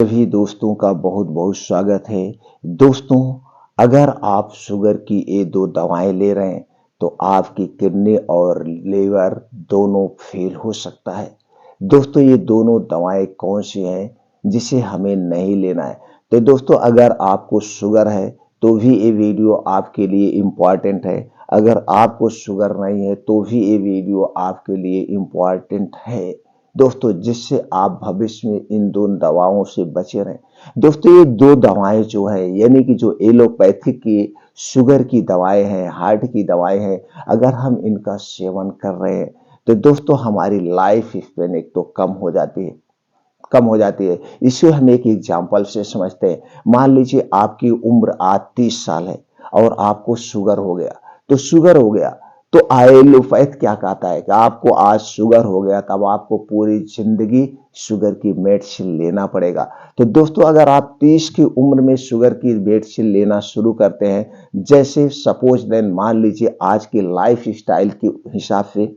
सभी दोस्तों का बहुत बहुत स्वागत है। दोस्तों, अगर आप शुगर की ये दो दवाएं ले रहे हैं तो आपकी किडनी और लीवर दोनों फेल हो सकता है। दोस्तों, ये दोनों दवाएं कौन सी हैं जिसे हमें नहीं लेना है? तो दोस्तों, अगर आपको शुगर है तो भी ये वीडियो आपके लिए इम्पॉर्टेंट है। अगर आपको शुगर नहीं है तो भी ये वीडियो आपके लिए इम्पॉर्टेंट है दोस्तों, जिससे आप भविष्य में इन दोनों दवाओं से बचे रहें। दोस्तों, ये दो दवाएं जो है यानी कि जो एलोपैथिक की शुगर की दवाएं हैं, हार्ट की दवाएं हैं, अगर हम इनका सेवन कर रहे हैं तो दोस्तों हमारी लाइफ स्पेन एक तो कम हो जाती है। इसे हम एक एग्जाम्पल से समझते हैं। मान लीजिए आपकी उम्र आज 30 साल है और आपको शुगर हो गया। तो एलोपैथ क्या कहता है कि आपको आज शुगर हो गया, तब आपको पूरी जिंदगी शुगर की मेडिसिन लेना पड़ेगा। तो दोस्तों, अगर आप 30 की उम्र में शुगर की मेडिसिन लेना शुरू करते हैं, जैसे सपोज देन मान लीजिए आज की लाइफ स्टाइल के हिसाब से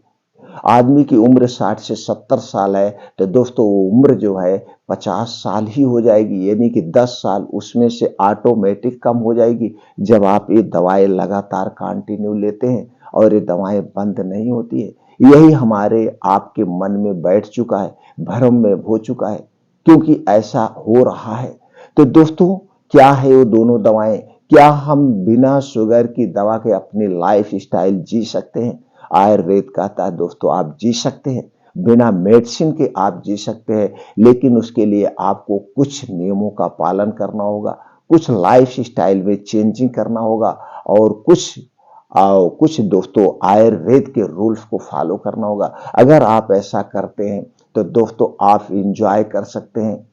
आदमी की उम्र 60 से 70 साल है, तो दोस्तों वो उम्र जो है 50 साल ही हो जाएगी, यानी कि 10 साल उसमें से ऑटोमेटिक कम हो जाएगी जब आप ये दवाएं लगातार कंटिन्यू लेते हैं और ये दवाएं बंद नहीं होती है। यही हमारे आपके मन में बैठ चुका है, भ्रम में हो चुका है, क्योंकि ऐसा हो रहा है। तो दोस्तों, क्या है वो दोनों दवाएं? क्या हम बिना शुगर की दवा के अपनी लाइफ स्टाइल जी सकते हैं? आयुर्वेद कहता है दोस्तों, आप जी सकते हैं, बिना मेडिसिन के आप जी सकते हैं, लेकिन उसके लिए आपको कुछ नियमों का पालन करना होगा, कुछ लाइफ स्टाइल में चेंजिंग करना होगा और कुछ दोस्तों आयुर्वेद के रूल्स को फॉलो करना होगा। अगर आप ऐसा करते हैं तो दोस्तों आप इंजॉय कर सकते हैं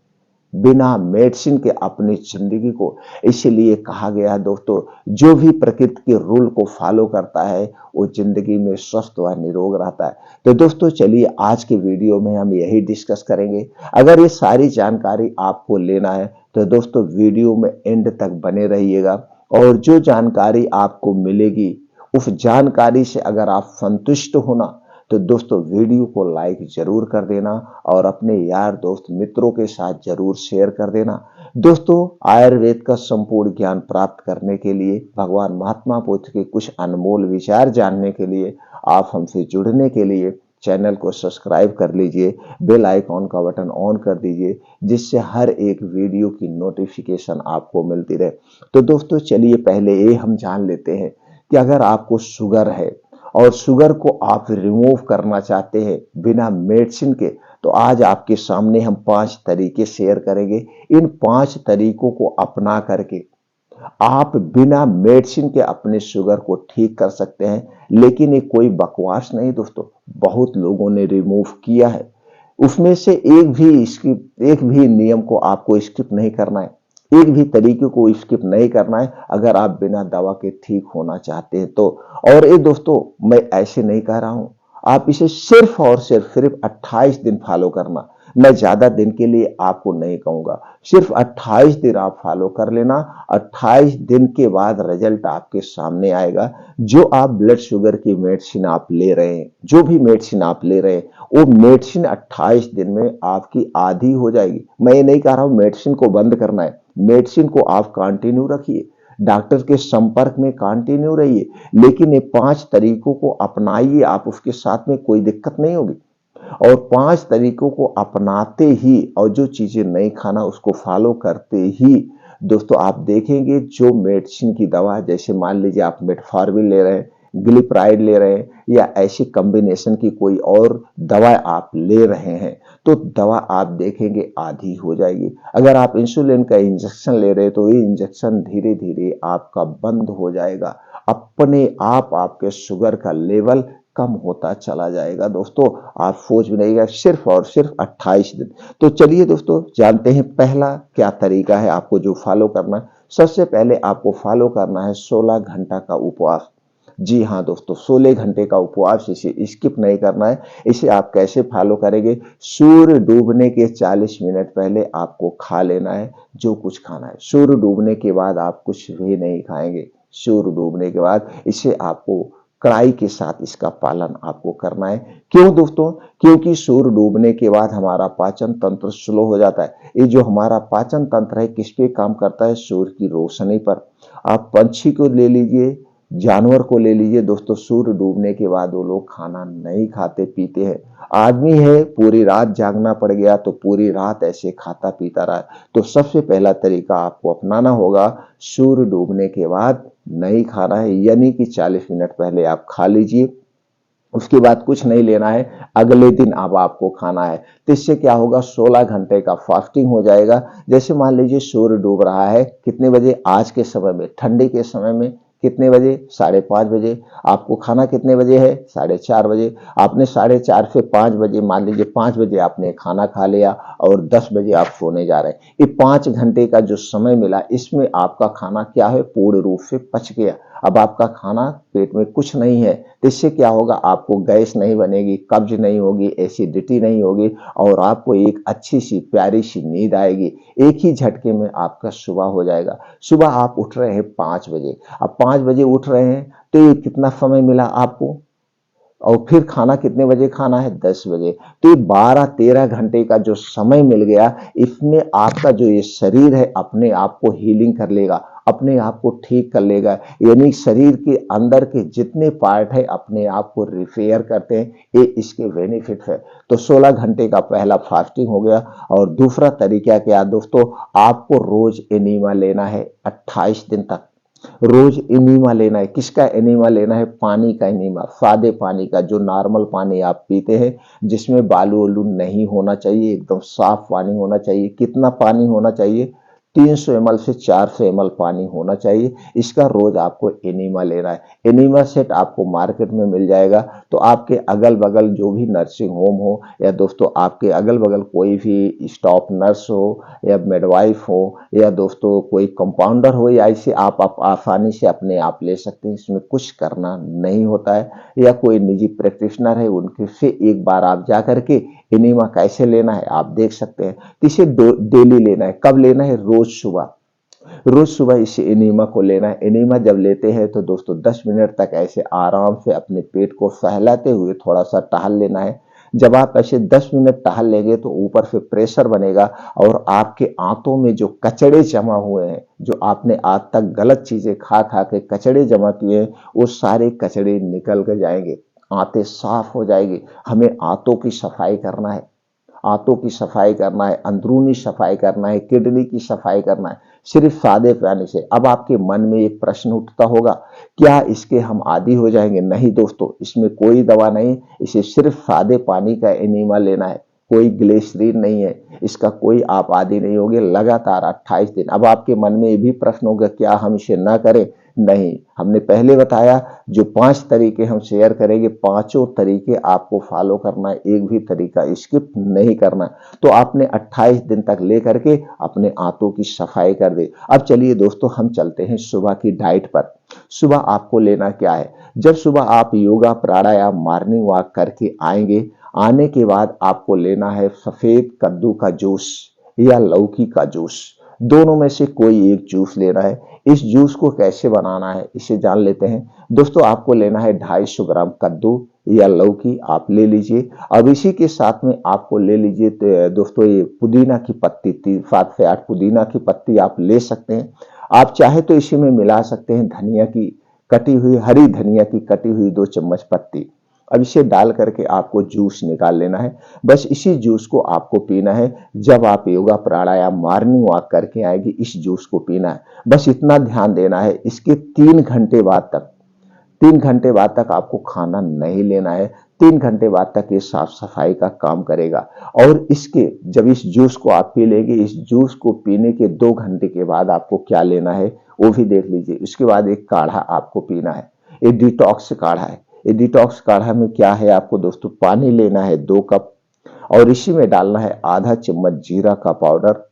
बिना मेडिसिन के अपनी जिंदगी को। इसीलिए कहा गया है दोस्तों, जो भी प्रकृति के रूल को फॉलो करता है वो जिंदगी में स्वस्थ व निरोग रहता है। तो दोस्तों चलिए, आज के वीडियो में हम यही डिस्कस करेंगे। अगर ये सारी जानकारी आपको लेना है तो दोस्तों वीडियो में एंड तक बने रहिएगा, और जो जानकारी आपको मिलेगी उस जानकारी से अगर आप संतुष्ट होना तो दोस्तों वीडियो को लाइक जरूर कर देना और अपने यार दोस्त मित्रों के साथ जरूर शेयर कर देना। दोस्तों, आयुर्वेद का संपूर्ण ज्ञान प्राप्त करने के लिए, भगवान महात्मा बुद्ध के कुछ अनमोल विचार जानने के लिए, आप हमसे जुड़ने के लिए चैनल को सब्सक्राइब कर लीजिए, बेल आइकॉन का बटन ऑन कर दीजिए, जिससे हर एक वीडियो की नोटिफिकेशन आपको मिलती रहे। तो दोस्तों चलिए, पहले ये हम जान लेते हैं कि अगर आपको शुगर है और शुगर को आप रिमूव करना चाहते हैं बिना मेडिसिन के, तो आज आपके सामने हम 5 तरीके शेयर करेंगे। इन 5 तरीकों को अपना करके आप बिना मेडिसिन के अपने शुगर को ठीक कर सकते हैं। लेकिन ये कोई बकवास नहीं दोस्तों, बहुत लोगों ने रिमूव किया है। उसमें से एक भी नियम को आपको स्किप नहीं करना है, एक भी तरीके को स्किप नहीं करना है, अगर आप बिना दवा के ठीक होना चाहते हैं तो। और ये दोस्तों, मैं ऐसे नहीं कह रहा हूं, आप इसे सिर्फ और सिर्फ 28 दिन फॉलो करना। मैं ज्यादा दिन के लिए आपको नहीं कहूंगा, सिर्फ 28 दिन आप फॉलो कर लेना। 28 दिन के बाद रिजल्ट आपके सामने आएगा। जो आप ब्लड शुगर की मेडिसिन आप ले रहे हैं, जो भी मेडिसिन आप ले रहे हैं, वो मेडिसिन 28 दिन में आपकी आधी हो जाएगी। मैं ये नहीं कह रहा हूं मेडिसिन को बंद करना है, मेडिसिन को आप कंटिन्यू रखिए, डॉक्टर के संपर्क में कंटिन्यू रहिए, लेकिन ये 5 तरीकों को अपनाइए आप, उसके साथ में कोई दिक्कत नहीं होगी। और 5 तरीकों को अपनाते ही और जो चीजें नहीं खाना उसको फॉलो करते ही दोस्तों आप देखेंगे जो मेडिसिन की दवा, जैसे मान लीजिए आप मेटफॉर्मिन ले रहे हैं, ग्लिप्राइड ले रहे हैं, या ऐसी कॉम्बिनेशन की कोई और दवा आप ले रहे हैं, तो दवा आप देखेंगे आधी हो जाएगी। अगर आप इंसुलिन का इंजेक्शन ले रहे हैं तो ये इंजेक्शन धीरे धीरे आपका बंद हो जाएगा, अपने आप आपके शुगर का लेवल कम होता चला जाएगा। दोस्तों आप सोच भी नहीं, सिर्फ और सिर्फ 28 दिन। तो चलिए दोस्तों जानते हैं पहला क्या तरीका है आपको जो फॉलो करना है। सबसे पहले आपको फॉलो करना है 16 घंटा का उपवास। जी हाँ दोस्तों, 16 घंटे का उपवास, इसे स्किप नहीं करना है। इसे आप कैसे फॉलो करेंगे? सूर्य डूबने के 40 मिनट पहले आपको खा लेना है जो कुछ खाना है। सूर्य डूबने के बाद आप कुछ भी नहीं खाएंगे। सूर्य डूबने के बाद इसे आपको कड़ाई के साथ इसका पालन आपको करना है। क्यों दोस्तों? क्योंकि सूर्य डूबने के बाद हमारा पाचन तंत्र स्लो हो जाता है। ये जो हमारा पाचन तंत्र है किस पे काम करता है? सूर्य की रोशनी पर। आप पंछी को ले लीजिए, जानवर को ले लीजिए दोस्तों, सूर्य डूबने के बाद वो लोग खाना नहीं खाते पीते हैं। आदमी है पूरी रात जागना पड़ गया तो पूरी रात ऐसे खाता पीता रहा। तो सबसे पहला तरीका आपको अपनाना होगा, सूर्य डूबने के बाद नहीं खाना है, यानी कि 40 मिनट पहले आप खा लीजिए, उसके बाद कुछ नहीं लेना है, अगले दिन अब आपको खाना है। तो इससे क्या होगा? 16 घंटे का फास्टिंग हो जाएगा। जैसे मान लीजिए सूर्य डूब रहा है कितने बजे? आज के समय में, ठंडी के समय में कितने बजे? 5:30 बजे। आपको खाना कितने बजे है? 4:30 बजे। आपने 4:30 से 5 बजे, मान लीजिए 5 बजे आपने खाना खा लिया और 10 बजे आप सोने जा रहे हैं। ये 5 घंटे का जो समय मिला, इसमें आपका खाना क्या है? पूर्ण रूप से पच गया। अब आपका खाना पेट में कुछ नहीं है, तो इससे क्या होगा? आपको गैस नहीं बनेगी, कब्ज नहीं होगी, एसिडिटी नहीं होगी और आपको एक अच्छी सी प्यारी सी नींद आएगी। एक ही झटके में आपका सुबह हो जाएगा। सुबह आप उठ रहे हैं 5 बजे, अब 5 बजे उठ रहे हैं तो ये कितना समय मिला आपको? और फिर खाना कितने बजे खाना है? 10 बजे। तो ये 12-13 घंटे का जो समय मिल गया, इसमें आपका जो ये शरीर है अपने आप को हीलिंग कर लेगा, अपने आप को ठीक कर लेगा। यानी शरीर के अंदर के जितने पार्ट है अपने आप को रिपेयर करते हैं, ये इसके बेनिफिट है। तो 16 घंटे का पहला फास्टिंग हो गया। और दूसरा तरीका क्या दोस्तों? आपको रोज एनीमा लेना है 28 दिन तक। रोज एनीमा लेना है। किसका एनीमा लेना है? पानी का एनीमा, सादे पानी का, जो नॉर्मल पानी आप पीते हैं, जिसमें बालू वालू नहीं होना चाहिए, एकदम साफ पानी होना चाहिए। कितना पानी होना चाहिए? 300 ml से 400 ml पानी होना चाहिए। इसका रोज आपको एनीमा लेना है। एनीमा सेट आपको मार्केट में मिल जाएगा। तो आपके अगल बगल जो भी नर्सिंग होम हो, या दोस्तों आपके अगल बगल कोई भी स्टाफ नर्स हो या मिडवाइफ हो, या दोस्तों कोई कंपाउंडर हो, या ऐसे आप आसानी से अपने आप ले सकते हैं। इसमें कुछ करना नहीं होता है। या कोई निजी प्रैक्टिशनर है, उनके से एक बार आप जा करके एनीमा कैसे लेना है आप देख सकते हैं। तो इसे डेली लेना है। कब लेना है? रोज सुबह। रोज सुबह इस एनीमा को लेना है। एनीमा जब लेते हैं तो दोस्तों 10 मिनट तक ऐसे आराम से अपने पेट को सहलाते हुए थोड़ा सा टहल लेना है। जब आप ऐसे 10 मिनट टहल लेंगे तो ऊपर से प्रेशर बनेगा और आपके आंतों में जो कचड़े जमा हुए हैं, जो आपने आज तक गलत चीजें खा खा के कचड़े जमा किए हैं, वो सारे कचड़े निकल के जाएंगे, आंतें साफ हो जाएगी। हमें आंतों की सफाई करना है, आंतों की सफाई करना है, अंदरूनी सफाई करना है, किडनी की सफाई करना है, सिर्फ सादे पानी से। अब आपके मन में एक प्रश्न उठता होगा, क्या इसके हम आदी हो जाएंगे? नहीं दोस्तों, इसमें कोई दवा नहीं, इसे सिर्फ सादे पानी का एनीमा लेना है, कोई ग्लिसरीन नहीं है, इसका कोई आप आदी नहीं होगे। लगातार 28 दिन। अब आपके मन में ये भी प्रश्न होगा, क्या हम इसे ना करें? नहीं, हमने पहले बताया जो 5 तरीके हम शेयर करेंगे, पांचों तरीके आपको फॉलो करना है, एक भी तरीका स्किप नहीं करना। तो आपने 28 दिन तक लेकर के अपने आंतों की सफाई कर दे। अब चलिए दोस्तों हम चलते हैं सुबह की डाइट पर। सुबह आपको लेना क्या है? जब सुबह आप योगा प्राणायाम मॉर्निंग वॉक करके आएंगे, आने के बाद आपको लेना है सफेद कद्दू का जूस या लौकी का जूस, दोनों में से कोई एक जूस लेना है। इस जूस को कैसे बनाना है इसे जान लेते हैं। दोस्तों आपको लेना है 250 ग्राम कद्दू या लौकी आप ले लीजिए। अब इसी के साथ में आपको ले लीजिए दोस्तों ये पुदीना की पत्ती, 7 से 8 पुदीना की पत्ती आप ले सकते हैं। आप चाहे तो इसी में मिला सकते हैं धनिया की कटी हुई, हरी धनिया की कटी हुई 2 चम्मच पत्ती। अब इसे डाल करके आपको जूस निकाल लेना है। बस इसी जूस को आपको पीना है। जब आप योगा प्राणायाम मॉर्निंग वॉक करके आएंगे, इस जूस को पीना है। बस इतना ध्यान देना है। इसके 3 घंटे बाद तक, 3 घंटे बाद तक आपको खाना नहीं लेना है। 3 घंटे बाद तक ये साफ सफाई का काम करेगा। और इसके जब इस जूस को आप पी लेंगे, इस जूस को पीने के 2 घंटे के बाद आपको क्या लेना है वो भी देख लीजिए। उसके बाद एक काढ़ा आपको पीना है। ये डिटॉक्स काढ़ा है। ये डिटॉक्स काढ़ा में क्या है? आपको दोस्तों पानी लेना है 2 कप और इसी में डालना है आधा चम्मच जीरा का पाउडर,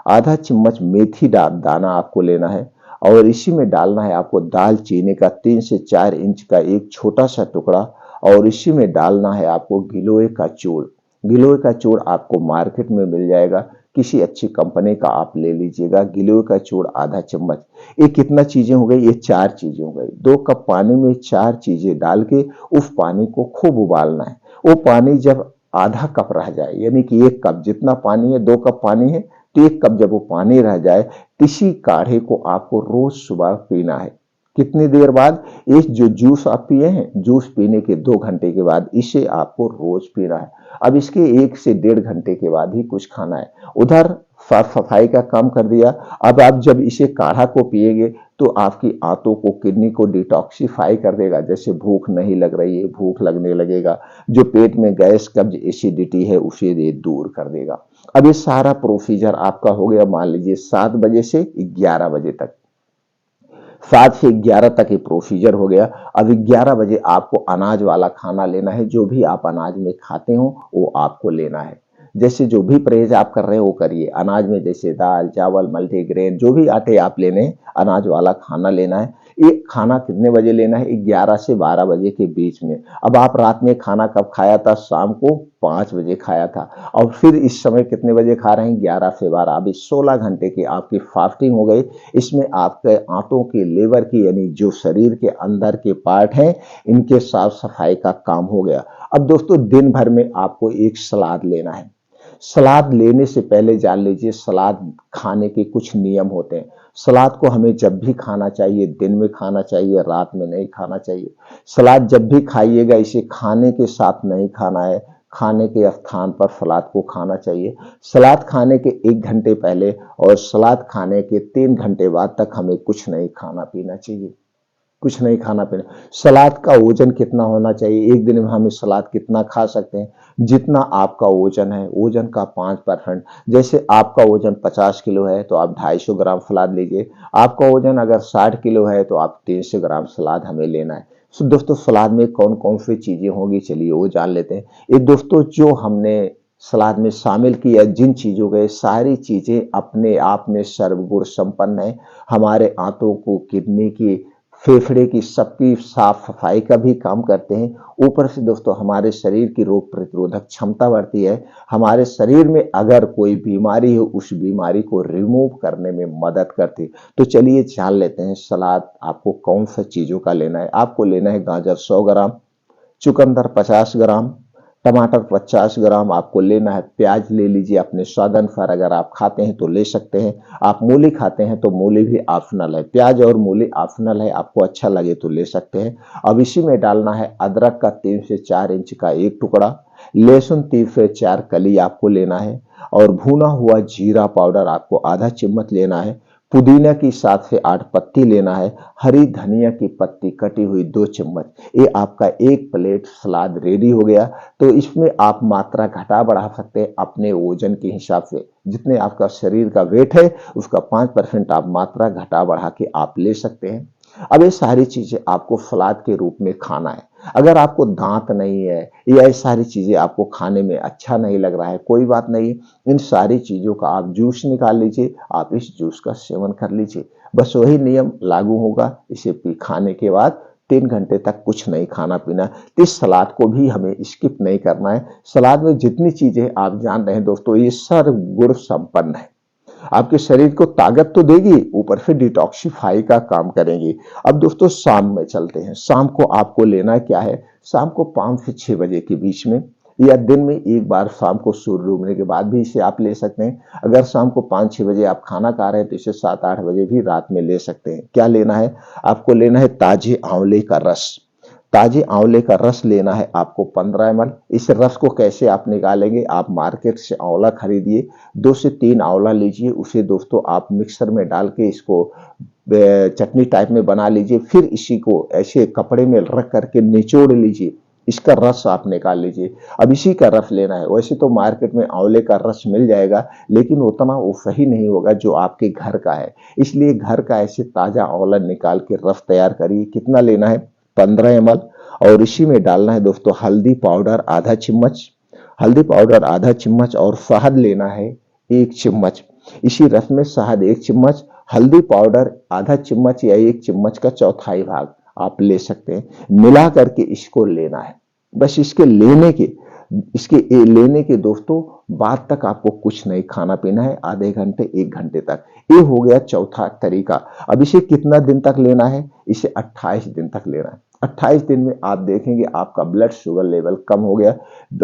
आधा चम्मच मेथी दाना आपको लेना है और इसी में डालना है आपको दालचीनी का 3 से 4 इंच का एक छोटा सा टुकड़ा और इसी में डालना है आपको गिलोय का चूर्ण। गिलोय का चूर्ण आपको मार्केट में मिल जाएगा। किसी अच्छी कंपनी का आप ले लीजिएगा। गिलोय का चूर्ण आधा चम्मच। ये कितना चीजें हो गई, ये 4 चीजें हो गई। 2 कप पानी में 4 चीजें डाल के उस पानी को खूब उबालना है। वो पानी जब आधा कप रह जाए, यानी कि 1 कप जितना पानी है, 2 कप पानी है तो 1 कप जब वो पानी रह जाए, इसी काढ़े को आपको रोज सुबह पीना है। कितनी देर बाद, इस जो जूस आप पिए हैं, जूस पीने के 2 घंटे के बाद इसे आपको रोज पीना है। अब इसके 1 से 1.5 घंटे के बाद ही कुछ खाना है। उधर साफ सफाई का काम कर दिया। अब आप जब इसे काढ़ा को पिएंगे तो आपकी आंतों को, किडनी को डिटॉक्सिफाई कर देगा। जैसे भूख नहीं लग रही है, भूख लगने लगेगा। जो पेट में गैस, कब्ज, एसिडिटी है उसे ये दूर कर देगा। अब ये सारा प्रोसीजर आपका हो गया, मान लीजिए 7 बजे से 11 बजे तक। 7 से 11 तक ये प्रोसीजर हो गया। अब 11 बजे आपको अनाज वाला खाना लेना है। जो भी आप अनाज में खाते हो वो आपको लेना है। जैसे जो भी परहेज आप कर रहे हो वो करिए। अनाज में जैसे दाल, चावल, मल्टीग्रेन, जो भी आटे आप लेने, अनाज वाला खाना लेना है। ये खाना कितने बजे लेना है, 11 से 12 बजे के बीच में। अब आप रात में खाना कब खाया था, शाम को 5 बजे खाया था, और फिर इस समय कितने बजे खा रहे हैं, 11 से 12। अभी 16 घंटे की आपकी फास्टिंग हो गई। इसमें आपके आंतों की, लेवर की, यानी जो शरीर के अंदर के पार्ट हैं, इनके साफ सफाई का काम हो गया। अब दोस्तों, दिन भर में आपको एक सलाद लेना है। सलाद लेने से पहले जान लीजिए, सलाद खाने के कुछ नियम होते हैं। सलाद को हमें जब भी खाना चाहिए, दिन में खाना चाहिए, रात में नहीं खाना चाहिए। सलाद जब भी खाइएगा, इसे खाने के साथ नहीं खाना है, खाने के स्थान पर सलाद को खाना चाहिए। सलाद खाने के 1 घंटे पहले और सलाद खाने के 3 घंटे बाद तक हमें कुछ नहीं खाना पीना चाहिए। कुछ नहीं खाना पीना। सलाद का वजन कितना होना चाहिए, एक दिन में हमें सलाद कितना खा सकते हैं, जितना आपका वजन है, वजन का 5%। जैसे आपका वजन 50 किलो है तो आप 250 ग्राम सलाद लीजिए। आपका वजन अगर 60 किलो है तो आप 300 ग्राम सलाद हमें लेना है। तो दोस्तों, सलाद में कौन कौन सी चीजें होंगी, चलिए वो जान लेते हैं। ये दोस्तों, जो हमने सलाद में शामिल किया, जिन चीजों के, सारी चीजें अपने आप में सर्वगुण संपन्न है। हमारे आंतों को, किडनी की, फेफड़े की, सबकी साफ सफाई का भी काम करते हैं। ऊपर से दोस्तों, हमारे शरीर की रोग प्रतिरोधक क्षमता बढ़ती है। हमारे शरीर में अगर कोई बीमारी हो, उस बीमारी को रिमूव करने में मदद करती है। तो चलिए जान लेते हैं, सलाद आपको कौन सा चीजों का लेना है। आपको लेना है गाजर 100 ग्राम, चुकंदर 50 ग्राम, टमाटर 50 ग्राम आपको लेना है। प्याज ले लीजिए अपने स्वाद अनुसार, अगर आप खाते हैं तो ले सकते हैं। आप मूली खाते हैं तो मूली भी ऑप्शनल है, प्याज और मूली ऑप्शनल है, आपको अच्छा लगे तो ले सकते हैं। अब इसी में डालना है अदरक का 3 से 4 इंच का एक टुकड़ा, लहसुन 3 से 4 कली आपको लेना है, और भुना हुआ जीरा पाउडर आपको आधा चम्मच लेना है। पुदीना की 7 से 8 पत्ती लेना है। हरी धनिया की पत्ती कटी हुई 2 चम्मच। ये आपका 1 प्लेट सलाद रेडी हो गया। तो इसमें आप मात्रा घटा बढ़ा सकते हैं अपने वजन के हिसाब से। जितने आपका शरीर का वेट है उसका 5% आप मात्रा घटा बढ़ा के आप ले सकते हैं। अब ये सारी चीजें आपको सलाद के रूप में खाना है। अगर आपको दांत नहीं है या ये सारी चीजें आपको खाने में अच्छा नहीं लग रहा है, कोई बात नहीं, इन सारी चीजों का आप जूस निकाल लीजिए, आप इस जूस का सेवन कर लीजिए। बस वही नियम लागू होगा। इसे पी खाने के बाद 3 घंटे तक कुछ नहीं खाना पीना। तो इस सलाद को भी हमें स्किप नहीं करना है। सलाद में जितनी चीजें आप जान रहे हैं दोस्तों, ये सर्व गुण संपन्न है। आपके शरीर को ताकत तो देगी, ऊपर से डिटॉक्सिफाई का काम करेंगी। अब दोस्तों, शाम में चलते हैं। शाम को आपको लेना क्या है, शाम को 5 से 6 बजे के बीच में, या दिन में एक बार शाम को सूर्य डूबने के बाद भी इसे आप ले सकते हैं। अगर शाम को 5-6 बजे आप खाना खा रहे हैं तो इसे 7-8 बजे भी रात में ले सकते हैं। क्या लेना है, आपको लेना है ताजे आंवले का रस। ताजे आंवले का रस लेना है आपको 15 ml। इस रस को कैसे आप निकालेंगे, आप मार्केट से आंवला खरीदिए, 2 से 3 आंवला लीजिए, उसे दोस्तों आप मिक्सर में डाल के इसको चटनी टाइप में बना लीजिए। फिर इसी को ऐसे कपड़े में रख करके निचोड़ लीजिए, इसका रस आप निकाल लीजिए। अब इसी का रस लेना है। वैसे तो मार्केट में आंवले का रस मिल जाएगा, लेकिन उतना वो सही नहीं होगा जो आपके घर का है। इसलिए घर का ऐसे ताजा आंवला निकाल के रस तैयार करिए। कितना लेना है, 15 ml। और इसी में डालना है दोस्तों हल्दी पाउडर आधा चम्मच, हल्दी पाउडर आधा चम्मच, और शहद लेना है 1 चम्मच। इसी रस में शहद 1 चम्मच, हल्दी पाउडर आधा चम्मच या 1 चम्मच का चौथाई भाग आप ले सकते हैं। मिला करके इसको लेना है। बस इसके लेने के इसके लेने के दोस्तों बाद तक आपको कुछ नहीं खाना पीना है, आधे घंटे 1 घंटे तक। ये हो गया चौथा तरीका। अब इसे कितना दिन तक लेना है? इसे 28 दिन तक लेना है। 28 दिन में आप देखेंगे आपका ब्लड शुगर लेवल कम हो गया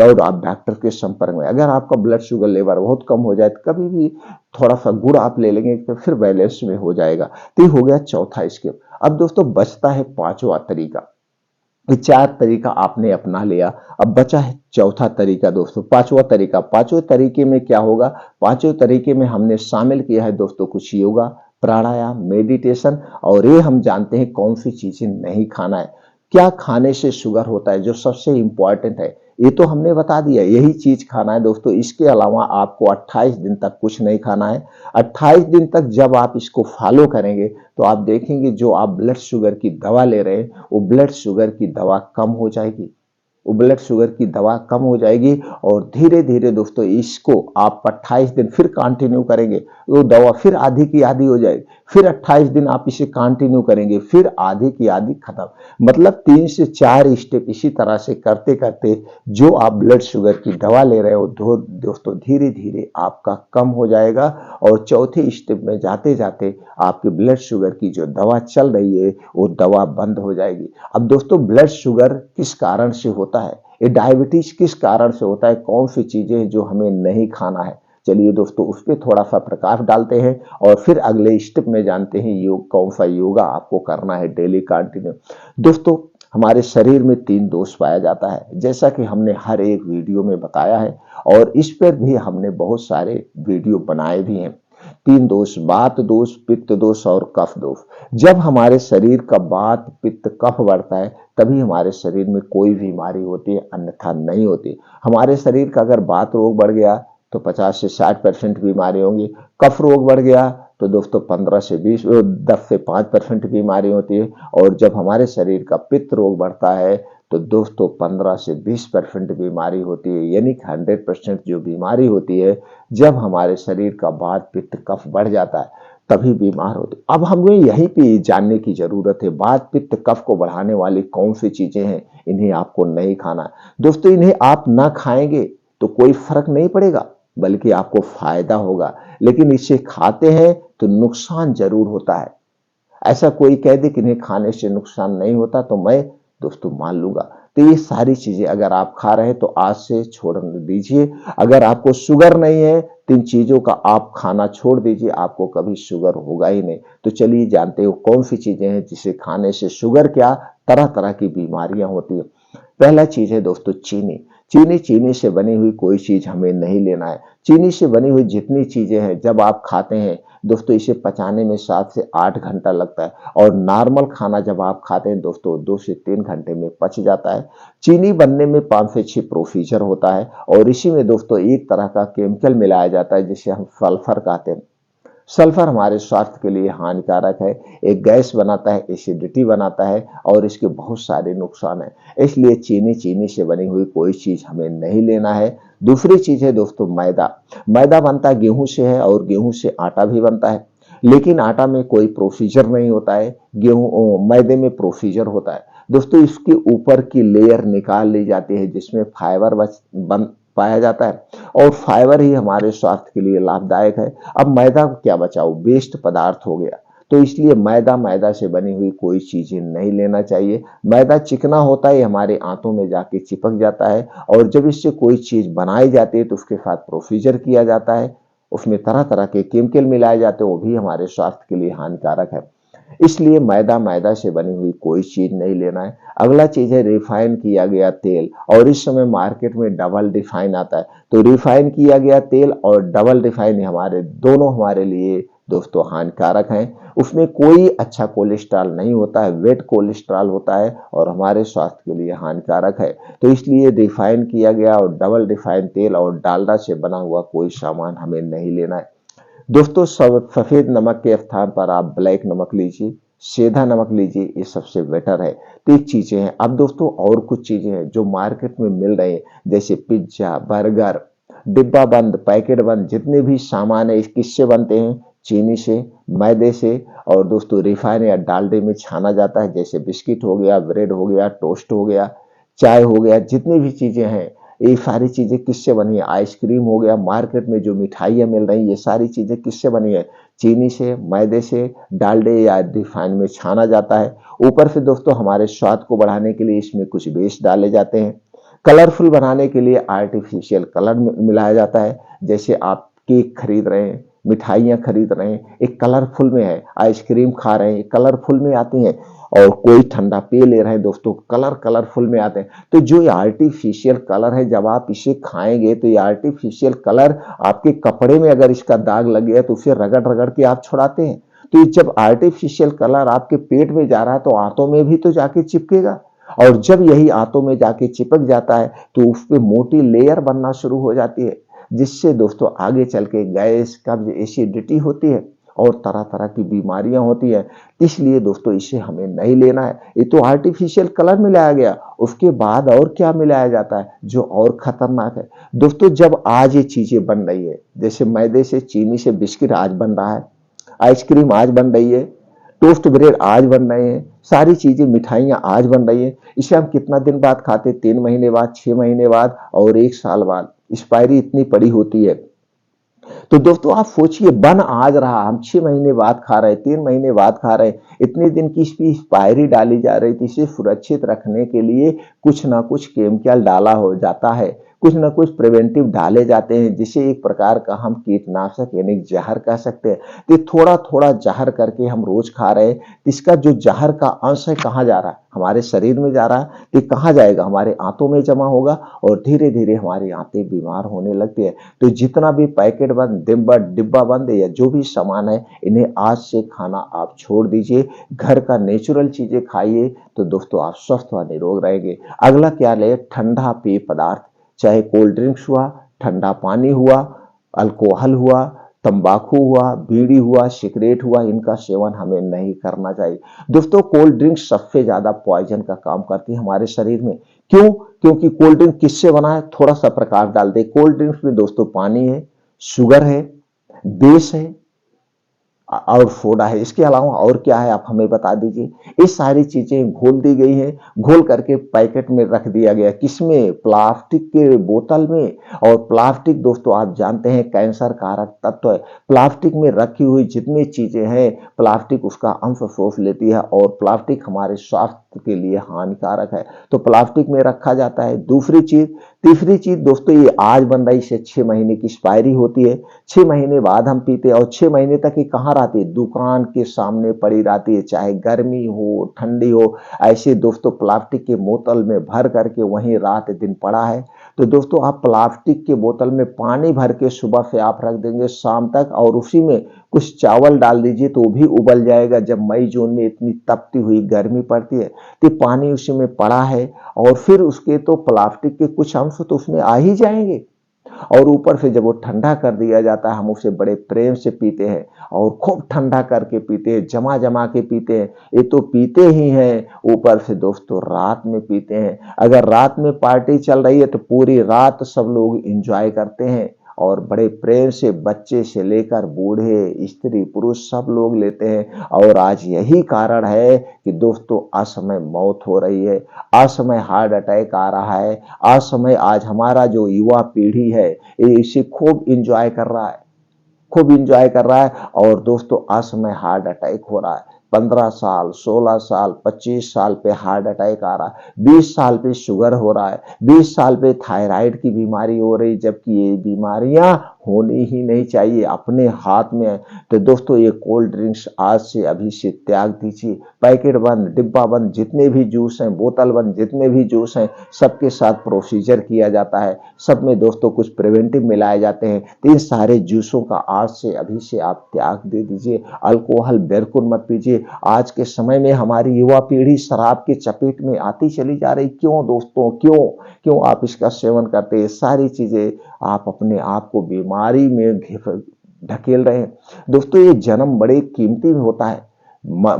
और आप डॉक्टर के संपर्क में। अगर आपका ब्लड शुगर लेवल बहुत कम हो जाए तो कभी भी थोड़ा सा गुड़ आप ले लेंगे तो फिर बैलेंस में हो जाएगा। तो ये हो गया चौथा स्टेप। अब दोस्तों बचता है पांचवा तरीका। ये 4 तरीका आपने अपना लिया, अब बचा है चौथा तरीका दोस्तों, पांचवा तरीका। पांचवें तरीके में क्या होगा? पांचवें तरीके में हमने शामिल किया है दोस्तों कुछ योगा, प्राणायाम, मेडिटेशन, और ये हम जानते हैं कौन सी चीजें नहीं खाना है। क्या खाने से शुगर होता है, जो सबसे इंपॉर्टेंट है, ये तो हमने बता दिया, यही चीज खाना है दोस्तों। इसके अलावा आपको 28 दिन तक कुछ नहीं खाना है। 28 दिन तक जब आप इसको फॉलो करेंगे तो आप देखेंगे जो आप ब्लड शुगर की दवा ले रहे हैं वो ब्लड शुगर की दवा कम हो जाएगी। वो ब्लड शुगर की दवा कम हो जाएगी और धीरे धीरे दोस्तों इसको आप 28 दिन फिर कंटिन्यू करेंगे, वो दवा फिर आधी की आधी हो जाएगी। फिर 28 दिन आप इसे कंटिन्यू करेंगे, फिर आधी की आधी खत्म। मतलब 3 से 4 स्टेप इसी तरह से करते करते जो आप ब्लड शुगर की दवा ले रहे हो दोस्तों धीरे धीरे आपका कम हो जाएगा और चौथे स्टेप में जाते जाते आपके ब्लड शुगर की जो दवा चल रही है वो दवा बंद हो जाएगी। अब दोस्तों ब्लड शुगर किस कारण से होता है, ये डायबिटीज किस कारण से होता है, कौन सी चीजें जो हमें नहीं खाना है, चलिए दोस्तों उस पर थोड़ा सा प्रकाश डालते हैं और फिर अगले स्टेप में जानते हैं योग कौन सा योगा आपको करना है डेली कंटिन्यू। दोस्तों हमारे शरीर में 3 दोष पाया जाता है, जैसा कि हमने हर एक वीडियो में बताया है और इस पर भी हमने बहुत सारे वीडियो बनाए भी हैं। 3 दोष, वात दोष, पित्त दोष और कफ दोष। जब हमारे शरीर का वात पित्त कफ बढ़ता है तभी हमारे शरीर में कोई बीमारी होती है, अन्यथा नहीं होती। हमारे शरीर का अगर वात रोग बढ़ गया तो 50 से 60% बीमारी होंगी, कफ रोग बढ़ गया तो दोस्तों 15 से 10 से 5% बीमारी होती है, और जब हमारे शरीर का पित्त रोग बढ़ता है तो दोस्तों 15 से 20% बीमारी होती है। यानी कि 100% जो बीमारी होती है जब हमारे शरीर का वात पित्त कफ बढ़ जाता है तभी बीमार होते। अब हमें यहीं पे जानने की जरूरत है वात पित्त कफ को बढ़ाने वाली कौन सी चीजें हैं, इन्हें आपको नहीं खाना। दोस्तों इन्हें आप ना खाएंगे तो कोई फर्क नहीं पड़ेगा बल्कि आपको फायदा होगा, लेकिन इसे खाते हैं तो नुकसान जरूर होता है। ऐसा कोई कह दे कि इन्हें खाने से नुकसान नहीं होता तो मैं दोस्तों मान लूंगा। तो ये सारी चीजें अगर आप खा रहे हैं तो आज से छोड़ दीजिए। अगर आपको शुगर नहीं है तो इन चीजों का आप खाना छोड़ दीजिए, आपको कभी शुगर होगा ही नहीं। तो चलिए जानते हो कौन सी चीजें हैं जिसे खाने से शुगर क्या तरह तरह की बीमारियां होती है। पहला चीज है दोस्तों चीनी। चीनी से बनी हुई कोई चीज हमें नहीं लेना है। चीनी से बनी हुई जितनी चीजें हैं जब आप खाते हैं दोस्तों इसे पचाने में 7 से 8 घंटा लगता है, और नॉर्मल खाना जब आप खाते हैं दोस्तों 2 से 3 घंटे में पच जाता है। चीनी बनने में 5 से 6 प्रोसीजर होता है और इसी में दोस्तों एक तरह का केमिकल मिलाया जाता है जिसे हम सल्फर कहते हैं। सल्फर हमारे स्वास्थ्य के लिए हानिकारक है, एक गैस बनाता है, एसिडिटी बनाता है और इसके बहुत सारे नुकसान हैं। इसलिए चीनी से बनी हुई कोई चीज हमें नहीं लेना है। दूसरी चीज है दोस्तों मैदा। मैदा बनता है गेहूं से है और गेहूं से आटा भी बनता है, लेकिन आटा में कोई प्रोसीजर नहीं होता है, मैदे में प्रोसीजर होता है। दोस्तों इसके ऊपर की लेयर निकाल ली जाती है जिसमें फाइबर बन पाया जाता है और फाइबर ही हमारे स्वास्थ्य के लिए लाभदायक है। अब मैदा क्या बचाओ, वेस्ट पदार्थ हो गया, तो इसलिए मैदा से बनी हुई कोई चीजें नहीं लेना चाहिए। मैदा चिकना होता है, हमारे आंतों में जाके चिपक जाता है और जब इससे कोई चीज बनाई जाती है तो उसके साथ प्रोसीजर किया जाता है, उसमें तरह तरह के केमिकल मिलाए जाते हैं, वो भी हमारे स्वास्थ्य के लिए हानिकारक है। इसलिए मैदा से बनी हुई कोई चीज नहीं लेना है। अगला चीज है रिफाइन किया गया तेल, और इस समय मार्केट में डबल रिफाइन आता है, तो रिफाइन किया गया तेल और डबल रिफाइन दोनों हमारे लिए दोस्तों हानिकारक हैं। उसमें कोई अच्छा कोलेस्ट्रॉल नहीं होता है, वेट कोलेस्ट्रॉल होता है और हमारे स्वास्थ्य के लिए हानिकारक है। तो इसलिए रिफाइन किया गया और डबल रिफाइन तेल और डालडा से बना हुआ कोई सामान हमें नहीं लेना है। दोस्तों सफेद नमक के स्थान पर आप ब्लैक नमक लीजिए, सेंधा नमक लीजिए, ये सबसे बेटर है। तो एक चीजें हैं। अब दोस्तों और कुछ चीजें हैं जो मार्केट में मिल रहे हैं, जैसे पिज्जा, बर्गर, डिब्बा बंद, पैकेट बंद, जितने भी सामान है किससे बनते हैं, चीनी से, मैदे से, और दोस्तों रिफाइन या डालडे में छाना जाता है, जैसे बिस्किट हो गया, ब्रेड हो गया, टोस्ट हो गया, चाय हो गया, जितनी भी चीजें हैं ये सारी चीजें किससे बनी है? आइसक्रीम हो गया, मार्केट में जो मिठाइयाँ मिल रही हैं, ये सारी चीजें किससे बनी है? चीनी से, मैदे से, डालडे या रिफाइन में छाना जाता है। ऊपर से दोस्तों हमारे स्वाद को बढ़ाने के लिए इसमें कुछ बेस डाले जाते हैं। कलरफुल बनाने के लिए आर्टिफिशियल कलर मिलाया जाता है। जैसे आप केक खरीद रहे हैं, मिठाइयाँ खरीद रहे हैं, एक कलरफुल में है, आइसक्रीम खा रहे हैं, कलरफुल में आती हैं, और कोई ठंडा पी ले रहे हैं दोस्तों, कलरफुल में आते हैं। तो जो ये आर्टिफिशियल कलर है, जब आप इसे खाएंगे तो ये आर्टिफिशियल कलर आपके कपड़े में अगर इसका दाग लग गया तो उसे रगड़ रगड़ के आप छुड़ाते हैं। तो ये जब आर्टिफिशियल कलर आपके पेट में जा रहा है तो आंतों में भी तो जाके चिपकेगा, और जब यही आंतों में जाके चिपक जाता है तो उस पे मोटी लेयर बनना शुरू हो जाती है, जिससे दोस्तों आगे चल के गैस, कब्ज, एसिडिटी होती है और तरह तरह की बीमारियां होती है। इसलिए दोस्तों इसे हमें नहीं लेना है। ये तो आर्टिफिशियल कलर मिलाया गया, उसके बाद और क्या मिलाया जाता है जो और खतरनाक है दोस्तों। जब आज ये चीजें बन रही है, जैसे मैदे से, चीनी से बिस्किट आज बन रहा है, आइसक्रीम आज बन रही है, टोस्ट ब्रेड आज बन रहे हैं, सारी चीजें, मिठाइयां आज बन रही है, इसे हम कितना दिन बाद खाते? 3 महीने बाद, 6 महीने बाद और 1 साल बाद। एक्सपायरी इतनी पड़ी होती है। तो दोस्तों आप सोचिए, बन आज रहा, हम 6 महीने बाद खा रहे हैं, 3 महीने बाद खा रहे हैं, इतने दिन की इसकी एक्सपायरी डाली जा रही थी। इसे सुरक्षित रखने के लिए कुछ ना कुछ केमिकल डाला हो जाता है, कुछ ना कुछ प्रिवेंटिव डाले जाते हैं, जिसे एक प्रकार का हम कीटनाशक यानी जहर कह सकते हैं। तो थोड़ा थोड़ा जहर करके हम रोज खा रहे हैं। तो इसका जो जहर का अंश है कहाँ जा रहा है? हमारे शरीर में जा रहा है। तो कहाँ जाएगा? हमारे आंतों में जमा होगा और धीरे धीरे हमारी आंतें बीमार होने लगती है। तो जितना भी पैकेट बंद, डिब्बा बंद या जो भी सामान है, इन्हें आज से खाना आप छोड़ दीजिए। घर का नेचुरल चीजें खाइए, तो दोस्तों आप स्वस्थ व निरोग रहेंगे। अगला क्या ले? ठंडा पेय पदार्थ, चाहे कोल्ड ड्रिंक्स हुआ, ठंडा पानी हुआ, अल्कोहल हुआ, तंबाकू हुआ, बीड़ी हुआ, सिगरेट हुआ, इनका सेवन हमें नहीं करना चाहिए दोस्तों। कोल्ड ड्रिंक सबसे ज्यादा पॉइजन का काम करती है हमारे शरीर में। क्यों? क्योंकि कोल्ड ड्रिंक किससे बना है? थोड़ा सा प्रकाश डाल दे। कोल्ड ड्रिंक्स में दोस्तों पानी है, शुगर है, बेस है और सोडा है। इसके अलावा और क्या है, आप हमें बता दीजिए। ये सारी चीजें घोल दी गई हैं, घोल करके पैकेट में रख दिया गया। किसमें? प्लास्टिक के बोतल में। और प्लास्टिक दोस्तों आप जानते हैं कैंसर कारक तत्व है। प्लास्टिक में रखी हुई जितनी चीजें हैं, प्लास्टिक उसका अंश सोख लेती है और प्लास्टिक हमारे स्वास्थ्य के लिए हानिकारक है, तो प्लास्टिक में रखा जाता है। दूसरी चीज, तीसरी चीज दोस्तों, ये आज बन रही से 6 महीने की एक्सपायरी होती है, 6 महीने बाद हम पीते हैं और 6 महीने तक ये कहाँ रहती है? दुकान के सामने पड़ी रहती है, चाहे गर्मी हो, ठंडी हो। ऐसे दोस्तों प्लास्टिक के बोतल में भर करके वहीं रात दिन पड़ा है। तो दोस्तों आप प्लास्टिक के बोतल में पानी भर के सुबह से आप रख देंगे शाम तक, और उसी में कुछ चावल डाल दीजिए तो वो भी उबल जाएगा। जब मई जून में इतनी तपती हुई गर्मी पड़ती है तो पानी उसी में पड़ा है, और फिर उसके तो प्लास्टिक के कुछ अंश तो उसमें आ ही जाएंगे। और ऊपर से जब वो ठंडा कर दिया जाता है, हम उसे बड़े प्रेम से पीते हैं और खूब ठंडा करके पीते हैं, जमा जमा के पीते हैं। ये तो पीते ही हैं, ऊपर से दोस्तों रात में पीते हैं। अगर रात में पार्टी चल रही है तो पूरी रात सब लोग एंजॉय करते हैं और बड़े प्रेम से, बच्चे से लेकर बूढ़े, स्त्री पुरुष सब लोग लेते हैं। और आज यही कारण है कि दोस्तों असमय मौत हो रही है, असमय हार्ट अटैक आ रहा है, असमय आज हमारा जो युवा पीढ़ी है ये इसे खूब इंजॉय कर रहा है, खूब इंजॉय कर रहा है। और दोस्तों असमय हार्ट अटैक हो रहा है। 15 साल, 16 साल, 25 साल पे हार्ट अटैक आ रहा है, 20 साल पे शुगर हो रहा है, 20 साल पे थायराइड की बीमारी हो रही, जबकि ये बीमारियां होनी ही नहीं चाहिए, अपने हाथ में है। तो दोस्तों ये कोल्ड ड्रिंक्स आज से अभी से त्याग दीजिए। पैकेट बंद, डिब्बा बंद, जितने भी जूस हैं, बोतल बंद, जितने भी जूस हैं, सबके साथ प्रोसीजर किया जाता है। सब में दोस्तों कुछ प्रिवेंटिव मिलाए जाते हैं। तो इन सारे जूसों का आज से अभी से आप त्याग दे दीजिए। अल्कोहल बिल्कुल मत पीजिए। आज के समय में हमारी युवा पीढ़ी शराब के चपेट में आती चली जा रही। क्यों दोस्तों? क्यों क्यों आप इसका सेवन करते हैं? सारी चीजें आप अपने आप को बीमारी में ढकेल रहे हैं दोस्तों। ये जन्म बड़े कीमती होता है,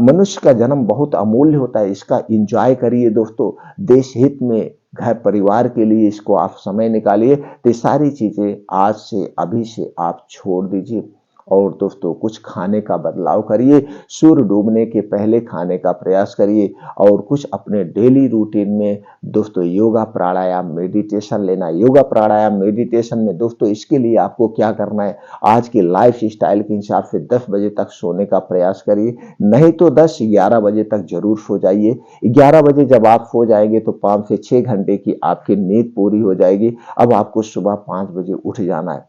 मनुष्य का जन्म बहुत अमूल्य होता है, इसका एंजॉय करिए दोस्तों। देश हित में, घर परिवार के लिए इसको आप समय निकालिए। तो सारी चीजें आज से अभी से आप छोड़ दीजिए। और दोस्तों कुछ खाने का बदलाव करिए, सूर्य डूबने के पहले खाने का प्रयास करिए और कुछ अपने डेली रूटीन में दोस्तों योगा प्राणायाम मेडिटेशन लेना। योगा प्राणायाम मेडिटेशन में दोस्तों इसके लिए आपको क्या करना है, आज की लाइफ स्टाइल के हिसाब से 10 बजे तक सोने का प्रयास करिए, नहीं तो 10-11 बजे तक जरूर सो जाइए। 11 बजे जब आप सो जाएंगे तो 5 से 6 घंटे की आपकी नींद पूरी हो जाएगी। अब आपको सुबह 5 बजे उठ जाना है।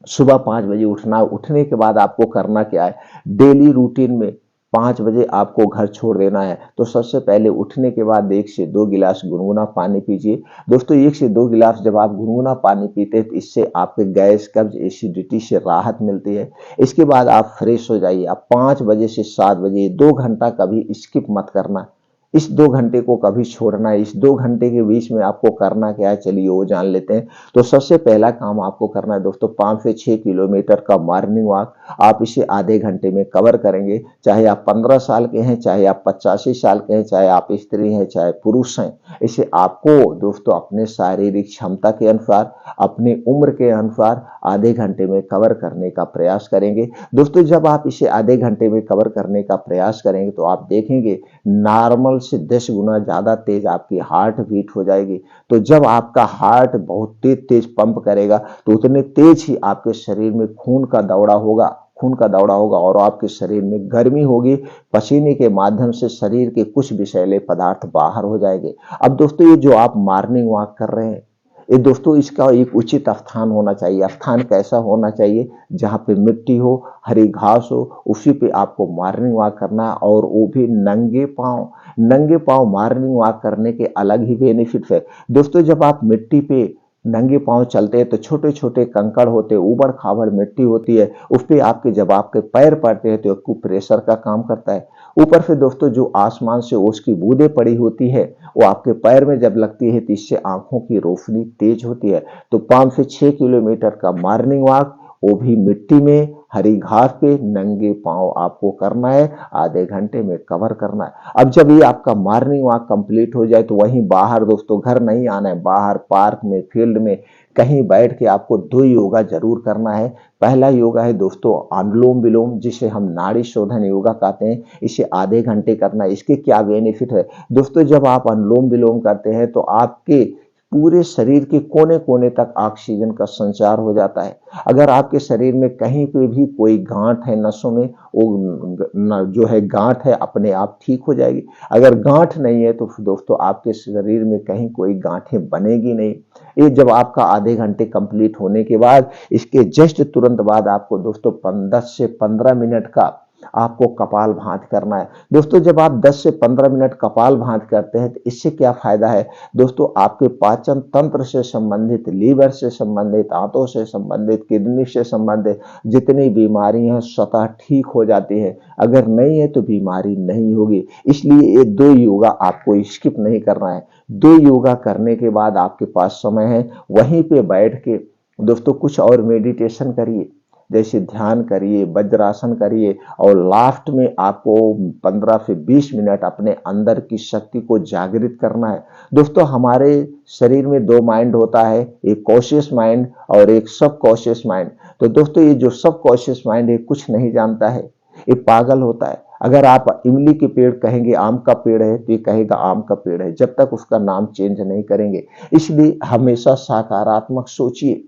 सुबह 5 बजे उठना, उठने के बाद आपको करना क्या है, डेली रूटीन में 5 बजे आपको घर छोड़ देना है। तो सबसे पहले उठने के बाद 1 से 2 गिलास गुनगुना पानी पीजिए। दोस्तों 1 से 2 गिलास जब आप गुनगुना पानी पीते हैं तो इससे आपके गैस कब्ज एसिडिटी से राहत मिलती है। इसके बाद आप फ्रेश हो जाइए। आप 5 बजे से 7 बजे 2 घंटा कभी स्किप मत करना, इस 2 घंटे को कभी छोड़ना है। इस 2 घंटे के बीच में आपको करना क्या है, चलिए वो जान लेते हैं। तो सबसे पहला काम आपको करना है दोस्तों 5 से 6 किलोमीटर का मॉर्निंग वॉक। आप इसे आधे घंटे में कवर करेंगे। चाहे आप 15 साल के हैं, चाहे आप 85 साल के हैं, चाहे आप स्त्री हैं, चाहे पुरुष हैं, इसे आपको दोस्तों अपने शारीरिक क्षमता के अनुसार, अपनी उम्र के अनुसार आधे घंटे में कवर करने का प्रयास करेंगे। दोस्तों जब आप इसे आधे घंटे में कवर करने का प्रयास करेंगे तो आप देखेंगे नॉर्मल से 10 गुना ज्यादा तेज आपकी हार्ट बीट हो जाएगी। तो जब आपका हार्ट बहुत तेज तेज पंप करेगा तो उतने तेज ही आपके शरीर में खून का दौड़ा होगा और आपके शरीर में गर्मी होगी। पसीने के माध्यम से शरीर के कुछ विषैले पदार्थ बाहर हो जाएंगे। अब दोस्तों ये जो आप मॉर्निंग वॉक कर रहे हैं, ये दोस्तों इसका एक उचित स्थान होना चाहिए। स्थान कैसा होना चाहिए, जहाँ पे मिट्टी हो, हरी घास हो, उसी पे आपको मॉर्निंग वॉक करना है और वो भी नंगे पांव। नंगे पांव मॉर्निंग वॉक करने के अलग ही बेनिफिट है। दोस्तों जब आप मिट्टी पे नंगे पांव चलते हैं तो छोटे छोटे कंकड़ होते हैं, उबड़ खाबड़ मिट्टी होती है, उस पे आपके जब आपके पैर पड़ते हैं तो एक प्रेशर का काम करता है। ऊपर से दोस्तों जो आसमान से ओस की बूंदें पड़ी होती है वो आपके पैर में जब लगती है तो इससे आंखों की रोशनी तेज होती है। तो 5 से 6 किलोमीटर का मॉर्निंग वॉक, वो भी मिट्टी में हरी घास पे नंगे पांव आपको करना है, आधे घंटे में कवर करना है। अब जब ये आपका मॉर्निंग वॉक कंप्लीट हो जाए तो वहीं बाहर दोस्तों, घर नहीं आना है, बाहर पार्क में, फील्ड में कहीं बैठ के आपको 2 योगा जरूर करना है। पहला योगा है दोस्तों अनुलोम विलोम, जिसे हम नाड़ी शोधन योगा कहते हैं। इसे आधे घंटे करना है। इसके क्या बेनिफिट है दोस्तों, जब आप अनुलोम विलोम करते हैं तो आपके पूरे शरीर के कोने कोने तक ऑक्सीजन का संचार हो जाता है। अगर आपके शरीर में कहीं पे भी कोई गांठ है नसों में, वो जो है गांठ है अपने आप ठीक हो जाएगी। अगर गांठ नहीं है तो दोस्तों आपके शरीर में कहीं कोई गांठें बनेगी नहीं। ये जब आपका आधे घंटे कंप्लीट होने के बाद, इसके जस्ट तुरंत बाद आपको दोस्तों 10 से 15 मिनट का आपको कपाल भांति करना है। दोस्तों जब आप 10 से 15 मिनट कपाल भांति करते हैं तो इससे क्या फायदा है दोस्तों, आपके पाचन तंत्र से संबंधित, लीवर से संबंधित, आंतों से संबंधित, किडनी से संबंधित जितनी बीमारी हैं स्वतः ठीक हो जाती है। अगर नहीं है तो बीमारी नहीं होगी। इसलिए ये 2 योगा आपको स्किप नहीं करना है। 2 योगा करने के बाद आपके पास समय है, वहीं पे बैठ के दोस्तों कुछ और मेडिटेशन करिए, जैसे ध्यान करिए, वज्रासन करिए और लास्ट में आपको 15 से 20 मिनट अपने अंदर की शक्ति को जागृत करना है। दोस्तों हमारे शरीर में 2 माइंड होता है, एक कॉन्शियस माइंड और एक सब कॉन्शियस माइंड। तो दोस्तों ये जो सब कॉन्शियस माइंड है कुछ नहीं जानता है, ये पागल होता है। अगर आप इमली के पेड़ कहेंगे आम का पेड़ है तो ये कहेगा आम का पेड़ है, जब तक उसका नाम चेंज नहीं करेंगे। इसलिए हमेशा सकारात्मक सोचिए।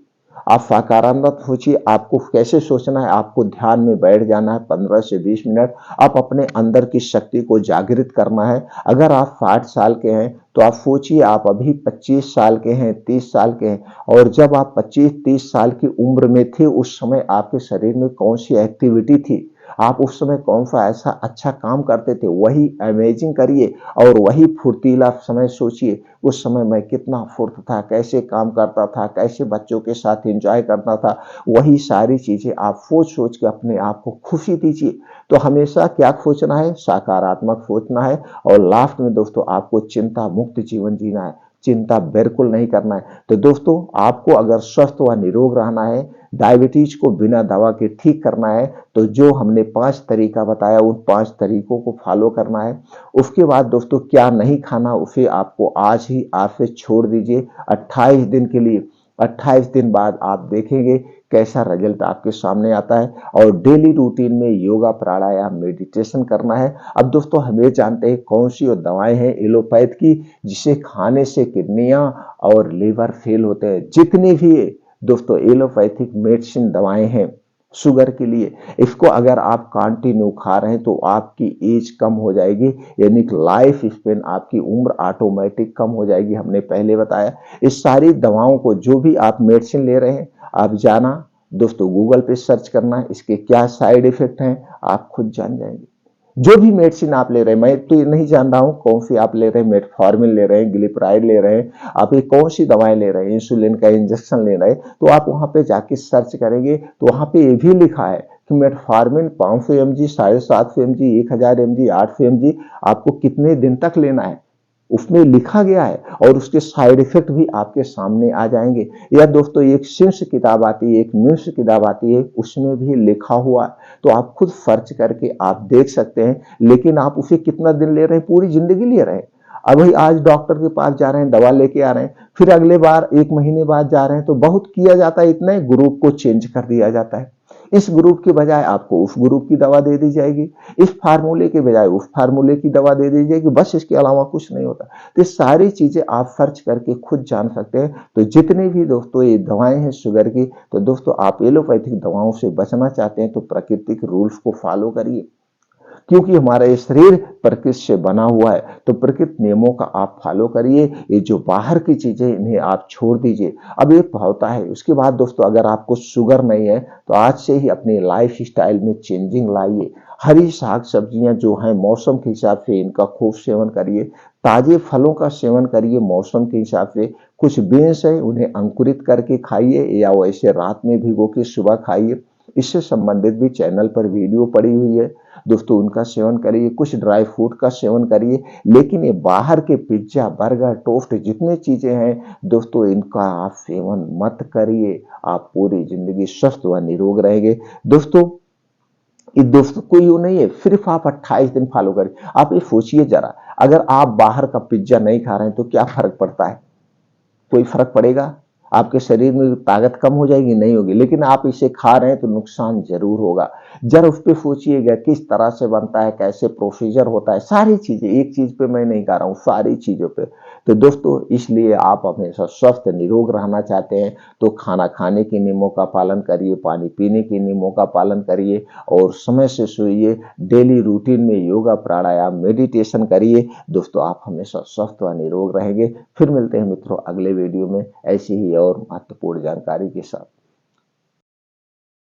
आप सकारात्मक सोचिए। आपको कैसे सोचना है, आपको ध्यान में बैठ जाना है 15 से 20 मिनट। आप अपने अंदर की शक्ति को जागृत करना है। अगर आप 60 साल के हैं तो आप सोचिए आप अभी 25 साल के हैं, 30 साल के हैं, और जब आप 25-30 साल की उम्र में थे उस समय आपके शरीर में कौन सी एक्टिविटी थी, आप उस समय कौन सा ऐसा अच्छा काम करते थे, वही अमेजिंग करिए और वही फुर्तीला समय सोचिए। उस समय मैं कितना फुर्त था, कैसे काम करता था, कैसे बच्चों के साथ एंजॉय करता था, वही सारी चीजें आप सोच सोच के अपने आप को खुशी दीजिए। तो हमेशा क्या सोचना है, सकारात्मक सोचना है। और लास्ट में दोस्तों आपको चिंता मुक्त जीवन जीना है, चिंता बिल्कुल नहीं करना है। तो दोस्तों आपको अगर स्वस्थ व निरोग रहना है, डायबिटीज को बिना दवा के ठीक करना है, तो जो हमने 5 तरीका बताया उन 5 तरीकों को फॉलो करना है। उसके बाद दोस्तों क्या नहीं खाना उसे आपको आज ही आज से छोड़ दीजिए 28 दिन के लिए। 28 दिन बाद आप देखेंगे कैसा रिजल्ट आपके सामने आता है। और डेली रूटीन में योगा, प्राणायाम, मेडिटेशन करना है। अब दोस्तों हम ये जानते हैं कौन सी वो दवाएं हैं एलोपैथ की जिसे खाने से किडनियां और लीवर फेल होते हैं। जितनी भी दोस्तों एलोपैथिक मेडिसिन दवाएं हैं शुगर के लिए, इसको अगर आप कंटिन्यू खा रहे हैं तो आपकी एज कम हो जाएगी, यानी कि लाइफ स्पेन, आपकी उम्र ऑटोमेटिक कम हो जाएगी। हमने पहले बताया इस सारी दवाओं को, जो भी आप मेडिसिन ले रहे हैं, आप जाना दोस्तों गूगल पे सर्च करना, इसके क्या साइड इफेक्ट हैं आप खुद जान जाएंगे। जो भी मेडिसिन आप ले रहे हैं, मैं तो ये नहीं जान रहा हूं कौन सी आप ले रहे हैं, मेटफॉर्मिन ले रहे हैं, ग्लिपराइड ले रहे हैं, आप ये कौन सी दवाएं ले रहे हैं, इंसुलिन का इंजेक्शन ले रहे हैं, तो आप वहां पे जाके सर्च करेंगे तो वहां पे ये भी लिखा है कि metformin 500 mg, 750 mg, 1000 mg, 800 mg आपको कितने दिन तक लेना है उसमें लिखा गया है, और उसके साइड इफेक्ट भी आपके सामने आ जाएंगे। या दोस्तों एक सिंस किताब आती है, एक मिम्स किताब आती है, उसमें भी लिखा हुआ है, तो आप खुद सर्च करके आप देख सकते हैं। लेकिन आप उसे कितना दिन ले रहे हैं, पूरी जिंदगी ले रहे हैं। अभी आज डॉक्टर के पास जा रहे हैं, दवा लेके आ रहे हैं, फिर अगले बार 1 महीने बाद जा रहे हैं, तो बहुत किया जाता है, इतना ग्रुप को चेंज कर दिया जाता है। इस ग्रुप के बजाय आपको उस ग्रुप की दवा दे दी जाएगी, इस फार्मूले के बजाय उस फार्मूले की दवा दे दी जाएगी, बस इसके अलावा कुछ नहीं होता। तो ये सारी चीजें आप सर्च करके खुद जान सकते हैं। तो जितनी भी दोस्तों ये दवाएं हैं शुगर की, तो दोस्तों आप एलोपैथिक दवाओं से बचना चाहते हैं तो प्राकृतिक रूल्स को फॉलो करिए, क्योंकि हमारा ये शरीर प्रकृति से बना हुआ है, तो प्रकृति नियमों का आप फॉलो करिए। ये जो बाहर की चीजें इन्हें आप छोड़ दीजिए। अब ये होता है। उसके बाद दोस्तों अगर आपको शुगर नहीं है तो आज से ही अपनी लाइफ स्टाइल में चेंजिंग लाइए। हरी साग सब्जियां जो हैं मौसम के हिसाब से इनका खूब सेवन करिए। ताजे फलों का सेवन करिए मौसम के हिसाब से। कुछ बीन्स है उन्हें अंकुरित करके खाइए, या वैसे रात में भिगो के सुबह खाइए। इससे संबंधित भी चैनल पर वीडियो पड़ी हुई है दोस्तों, उनका सेवन करिए। कुछ ड्राई फ्रूट का सेवन करिए। लेकिन ये बाहर के पिज्जा, बर्गर, टोस्ट जितने चीजें हैं दोस्तों, इनका आप सेवन मत करिए। आप पूरी जिंदगी स्वस्थ व निरोग रहेंगे दोस्तों। ये दोस्तों कोई वो नहीं है सिर्फ आप 28 दिन फॉलो करिए। आप ये सोचिए जरा, अगर आप बाहर का पिज्जा नहीं खा रहे हैं तो क्या फर्क पड़ता है? कोई फर्क पड़ेगा? आपके शरीर में ताकत कम हो जाएगी? नहीं होगी। लेकिन आप इसे खा रहे हैं तो नुकसान जरूर होगा। जरा उस पर सोचिएगा किस तरह से बनता है, कैसे प्रोसीजर होता है, सारी चीजें। एक चीज पे मैं नहीं कह रहा हूँ, सारी चीजों पे। तो दोस्तों इसलिए आप हमेशा स्वस्थ निरोग रहना चाहते हैं तो खाना खाने के नियमों का पालन करिए, पानी पीने के नियमों का पालन करिए, और समय से सोइए। डेली रूटीन में योगा, प्राणायाम, मेडिटेशन करिए दोस्तों। आप हमेशा स्वस्थ व निरोग रहेंगे। फिर मिलते हैं मित्रों अगले वीडियो में ऐसी ही और महत्वपूर्ण जानकारी के साथ।